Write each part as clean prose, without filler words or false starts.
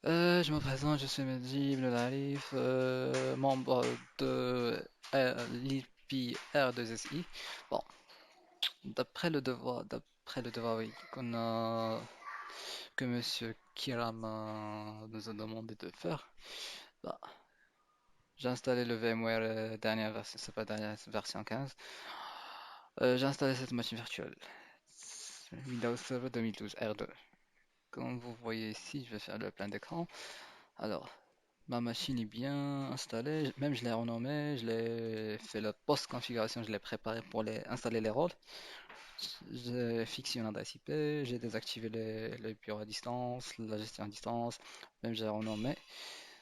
Je me présente, je suis Mehdi Ibn Larif, membre de l'IPR2SI. Bon, d'après le devoir, oui, que Monsieur Kiram nous a demandé de faire, bah, j'ai installé le VMware dernière version, c'est pas dernière, c'est version 15. J'ai installé cette machine virtuelle, Windows Server 2012 R2. Comme vous voyez ici, je vais faire le plein d'écran. Alors, ma machine est bien installée, même je l'ai renommée, je l'ai fait la post-configuration, je l'ai préparé pour installer les rôles. J'ai fixé une adresse IP, j'ai désactivé les bureaux à distance, la gestion à distance, même j'ai renommé.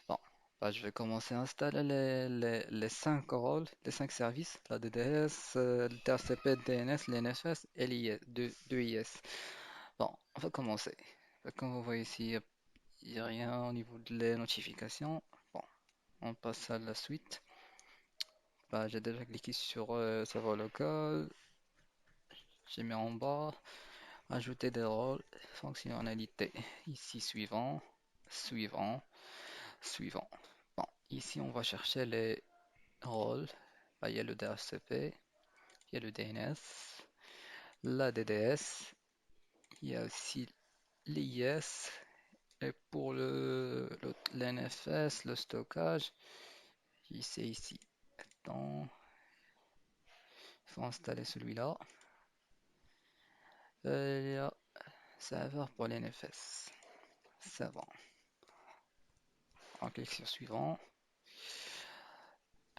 Bon, bah, je vais commencer à installer les 5 rôles, les 5 services, la DDS, le TRCP, le DNS, l'NFS et l'IS, 2 IS. Bon, on va commencer. Comme vous voyez ici, il n'y a rien au niveau de les notifications. Bon, on passe à la suite. Bah, j'ai déjà cliqué sur serveur local. J'ai mis en bas, ajouter des rôles, fonctionnalités. Ici, suivant, suivant, suivant. Bon, ici, on va chercher les rôles. Bah, il y a le DHCP, il y a le DNS, la DDS, il y a aussi l'IS. Et pour l'NFS, le stockage, c'est ici. Attends, il faut installer celui-là. Il y a serveur pour l'NFS. C'est bon. On clique sur suivant.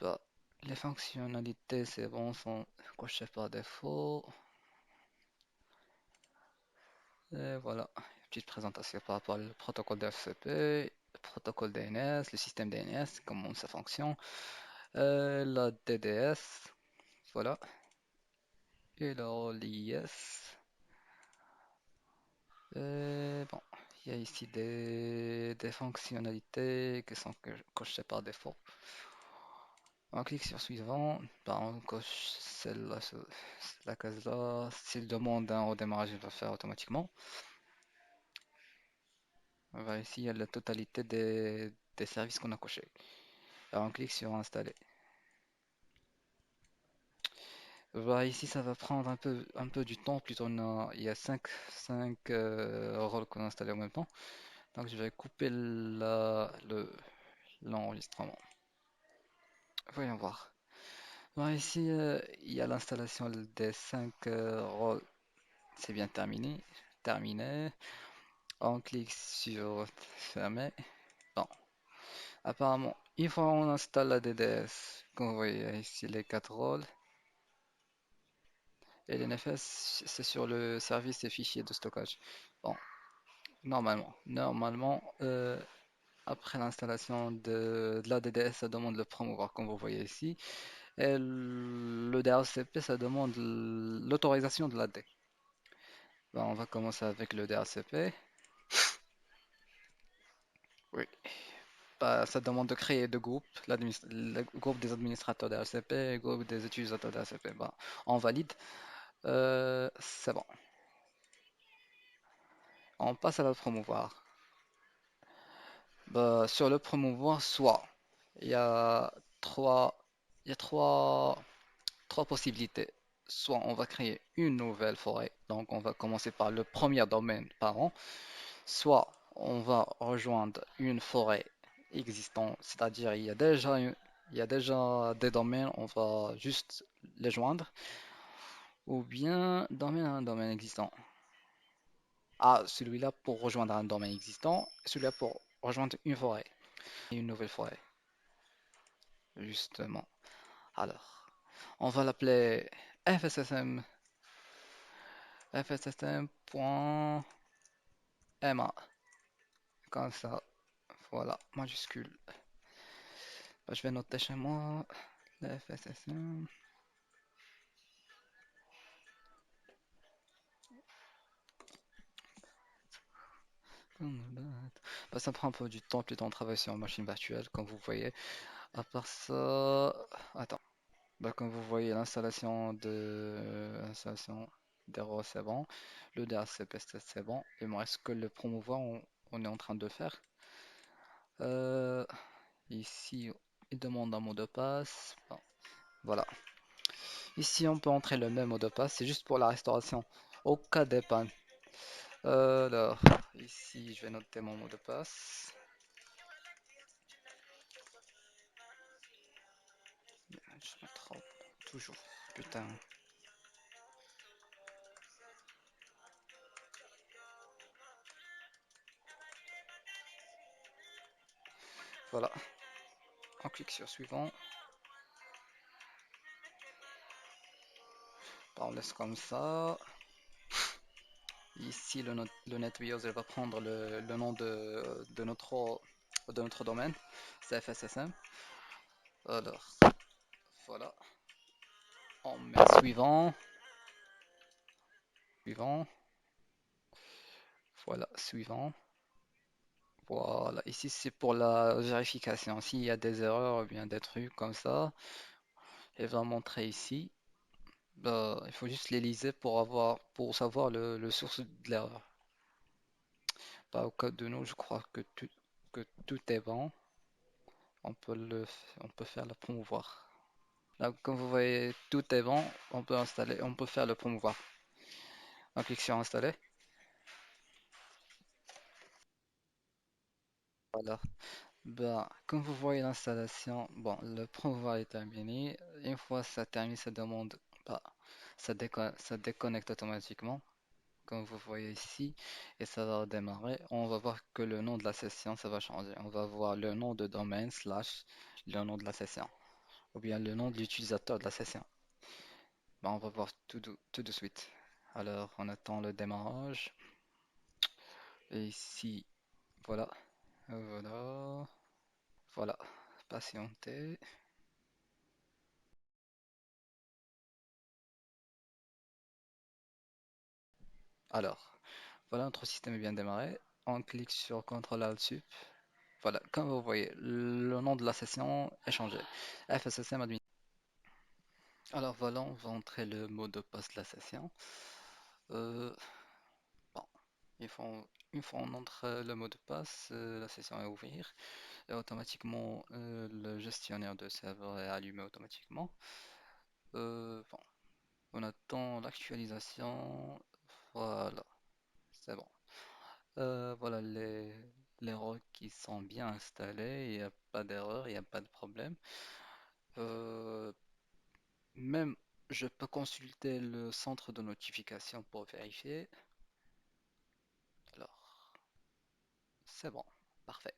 Bah, les fonctionnalités, c'est bon, sont cochées par défaut. Et voilà, petite présentation par rapport au protocole d'FCP, le protocole DNS, le système DNS, comment ça fonctionne, la DDS, voilà, et là l'IS. Et bon, il y a ici des fonctionnalités qui sont cochées par défaut. On clique sur suivant, bah, on coche celle-là, la case là. S'il demande un redémarrage, il va faire automatiquement. Voilà, ici, il y a la totalité des services qu'on a cochés. Alors, on clique sur installer. Voilà, ici, ça va prendre un peu du temps. Plutôt, il y a 5 rôles qu'on a installés en même temps. Donc, je vais couper l'enregistrement. Voyons voir. Voilà, ici, il y a l'installation des 5 rôles. C'est bien terminé. Terminé. On clique sur fermer. Bon, apparemment, une fois on installe la DDS, comme vous voyez ici les 4 rôles, et l'NFS c'est sur le service des fichiers de stockage. Bon, normalement, après l'installation de la DDS, ça demande le promouvoir, comme vous voyez ici, et le DHCP, ça demande l'autorisation de l'AD. Bon, on va commencer avec le DHCP. Oui. Bah, ça demande de créer deux groupes, le groupe des administrateurs de RCP et le groupe des utilisateurs de RCP. Bah, on valide. C'est bon. On passe à la promouvoir. Bah, sur le promouvoir, soit il y a trois, il y a trois possibilités. Soit on va créer une nouvelle forêt, donc on va commencer par le premier domaine par an. Soit on va rejoindre une forêt existante, c'est-à-dire il y a déjà des domaines, on va juste les joindre, ou bien un domaine existant. Ah, celui-là pour rejoindre un domaine existant, celui-là pour rejoindre une forêt, et une nouvelle forêt, justement. Alors, on va l'appeler FSSM, fssm.ma, comme ça, voilà, majuscule. Bah, je vais noter chez moi, la FSSM. Bah, ça prend un peu du temps, plutôt on travaille sur une machine virtuelle, comme vous voyez. À part ça, attends. Bah, comme vous voyez, l'installation des RAW, c'est bon. Le DHCP, c'est bon. Il me reste que le promouvoir, on est en train de le faire. Euh, Ici, il demande un mot de passe. Bon, voilà. Ici, on peut entrer le même mot de passe. C'est juste pour la restauration. Au cas des pannes. Alors, ici, je vais noter mon mot de passe. Je me trompe toujours. Putain. Voilà. On clique sur suivant. On laisse comme ça. Ici, le NetWeos va prendre le nom de notre domaine, CFSSM. Alors, voilà. On met suivant, suivant, voilà, suivant. Voilà, ici c'est pour la vérification. S'il y a des erreurs ou bien des trucs comme ça, elle va montrer ici. Bah, il faut juste les liser pour savoir le source de l'erreur. Bah, au cas de nous, je crois que tout est bon. On peut faire le promouvoir. Là, comme vous voyez, tout est bon. On peut faire le promouvoir. On clique sur installer. Voilà. Ben, comme vous voyez l'installation, bon, le promouvoir est terminé. Une fois ça termine, ça demande, bah, ça déconnecte automatiquement, comme vous voyez ici, et ça va redémarrer. On va voir que le nom de la session, ça va changer. On va voir le nom de domaine slash le nom de la session, ou bien le nom de l'utilisateur de la session. Ben, on va voir tout de suite. Alors, on attend le démarrage. Et ici, voilà, voilà, voilà, patienter. Alors, voilà, notre système est bien démarré. On clique sur CTRL Alt Sup. Voilà, comme vous voyez, le nom de la session est changé. FSSM admin. Alors voilà, on va entrer le mot de passe de la session. Euh, bon, une fois on entre le mot de passe, la session est ouverte et automatiquement le gestionnaire de serveur est allumé automatiquement. Bon, on attend l'actualisation. Voilà, c'est bon. Voilà les rôles qui sont bien installés, il n'y a pas d'erreur, il n'y a pas de problème. Euh, Même, je peux consulter le centre de notification pour vérifier. Alors, c'est bon, parfait.